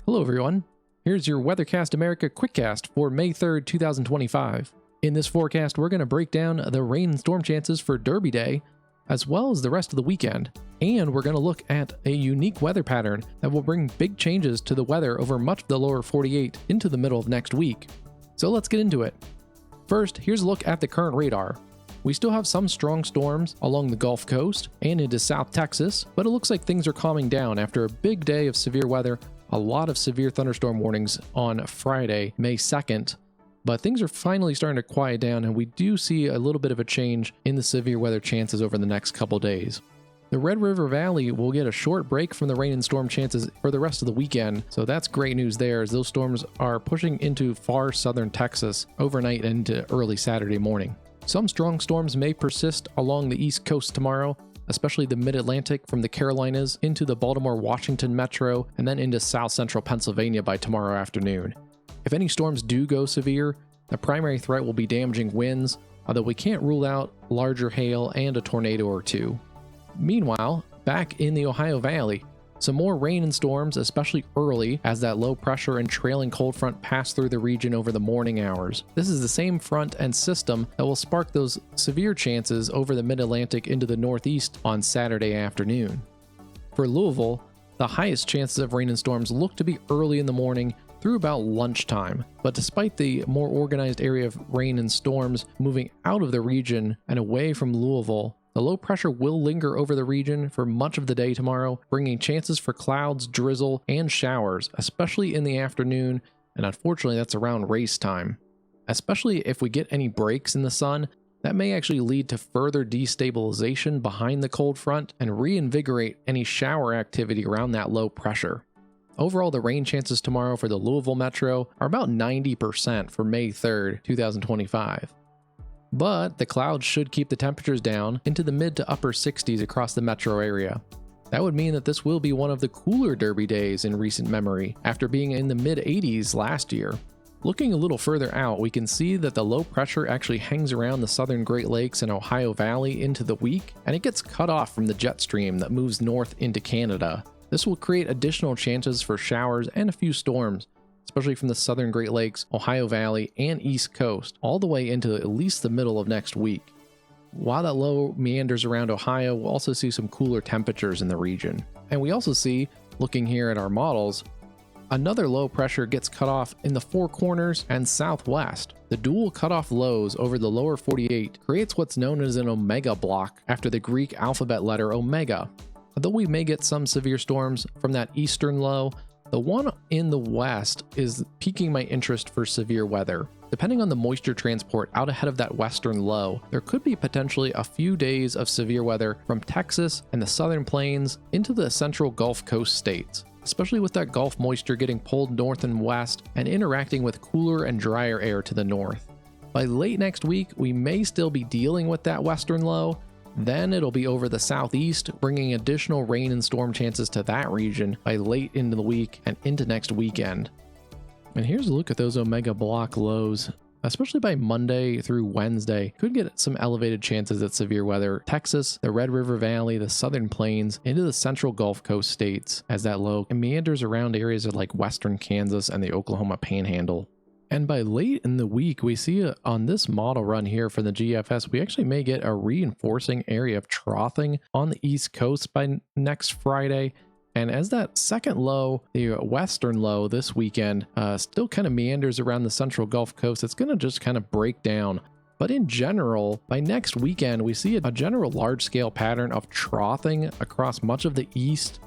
Hello everyone, here's your WeatherCast America Quickcast for May 3rd, 2025. In this forecast, we're going to break down the rain and storm chances for Derby Day, as well as the rest of the weekend. And we're going to look at a unique weather pattern that will bring big changes to the weather over much of the lower 48 into the middle of next week. So let's get into it. First, here's a look at the current radar. We still have some strong storms along the Gulf Coast and into South Texas, but it looks like things are calming down after a big day of severe weather. A lot of severe thunderstorm warnings on Friday, May 2nd, but things are finally starting to quiet down, and we do see a little bit of a change in the severe weather chances over the next couple days. The Red River Valley will get a short break from the rain and storm chances for the rest of the weekend, so that's great news there, as those storms are pushing into far southern Texas overnight and into early Saturday morning. Some strong storms may persist along the East Coast tomorrow, especially the mid-Atlantic from the Carolinas into the Baltimore-Washington metro and then into south-central Pennsylvania by tomorrow afternoon. If any storms do go severe, the primary threat will be damaging winds, although we can't rule out larger hail and a tornado or two. Meanwhile, back in the Ohio Valley, some more rain and storms, especially early, as that low pressure and trailing cold front pass through the region over the morning hours. This is the same front and system that will spark those severe chances over the mid-Atlantic into the northeast on Saturday afternoon. For Louisville, the highest chances of rain and storms look to be early in the morning through about lunchtime, but despite the more organized area of rain and storms moving out of the region and away from Louisville, the low pressure will linger over the region for much of the day tomorrow, bringing chances for clouds, drizzle, and showers, especially in the afternoon, and unfortunately that's around race time. Especially if we get any breaks in the sun, that may actually lead to further destabilization behind the cold front and reinvigorate any shower activity around that low pressure. Overall, the rain chances tomorrow for the Louisville metro are about 90% for May 3rd, 2025. But the clouds should keep the temperatures down into the mid to upper 60s across the metro area. That would mean that this will be one of the cooler Derby days in recent memory, after being in the mid 80s last year. Looking a little further out, we can see that the low pressure actually hangs around the southern Great Lakes and Ohio Valley into the week, and it gets cut off from the jet stream that moves north into Canada. This will create additional chances for showers and a few storms, especially from the southern Great Lakes, Ohio Valley, and East Coast, all the way into at least the middle of next week. While that low meanders around Ohio, we'll also see some cooler temperatures in the region. And we also see, looking here at our models, another low pressure gets cut off in the Four Corners and Southwest. The dual cutoff lows over the lower 48 creates what's known as an omega block after the Greek alphabet letter omega. Although we may get some severe storms from that eastern low, the one in the west is piquing my interest for severe weather. Depending on the moisture transport out ahead of that western low, there could be potentially a few days of severe weather from Texas and the southern plains into the central Gulf Coast states, especially with that Gulf moisture getting pulled north and west and interacting with cooler and drier air to the north. By late next week, we may still be dealing with that western low. Then it'll be over the southeast, bringing additional rain and storm chances to that region by late into the week and into next weekend. And here's a look at those omega block lows. Especially by Monday through Wednesday, could get some elevated chances at severe weather. Texas, the Red River Valley, the Southern Plains, into the central Gulf Coast states as that low meanders around areas of like western Kansas and the Oklahoma Panhandle. And by late in the week, we see on this model run here for the GFS, we actually may get a reinforcing area of troughing on the East Coast by next Friday. And as that second low, the western low this weekend, still kind of meanders around the central Gulf Coast, it's going to just kind of break down. But in general, by next weekend, we see a general large-scale pattern of troughing across much of the east,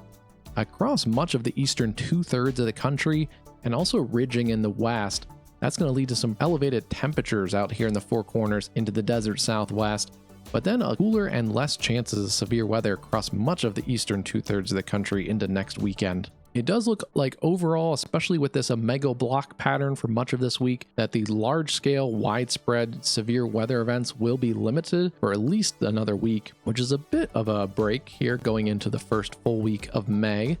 across much of the eastern two-thirds of the country, and also ridging in the west. That's going to lead to some elevated temperatures out here in the Four Corners into the desert southwest, but then a cooler and less chances of severe weather across much of the eastern two-thirds of the country into next weekend. It does look like overall, especially with this omega block pattern for much of this week, that the large-scale, widespread severe weather events will be limited for at least another week, which is a bit of a break here going into the first full week of May.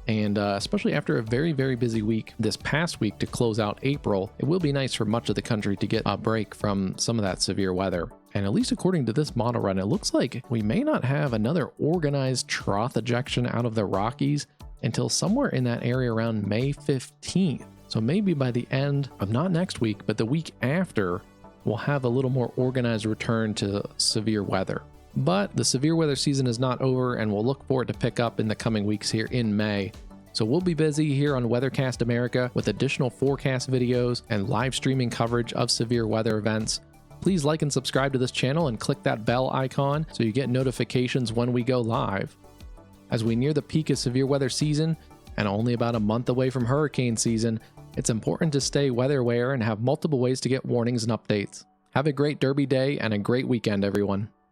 And especially after a very, very busy week this past week to close out April, it will be nice for much of the country to get a break from some of that severe weather. And at least according to this model run, it looks like we may not have another organized trough ejection out of the Rockies until somewhere in that area around May 15th. So maybe by the end of not next week, but the week after, we'll have a little more organized return to severe weather. But the severe weather season is not over, and we'll look for it to pick up in the coming weeks here in May. So we'll be busy here on WeatherCast America with additional forecast videos and live streaming coverage of severe weather events. Please like and subscribe to this channel and click that bell icon so you get notifications when we go live. As we near the peak of severe weather season, and only about a month away from hurricane season, it's important to stay weather aware and have multiple ways to get warnings and updates. Have a great Derby day and a great weekend, everyone.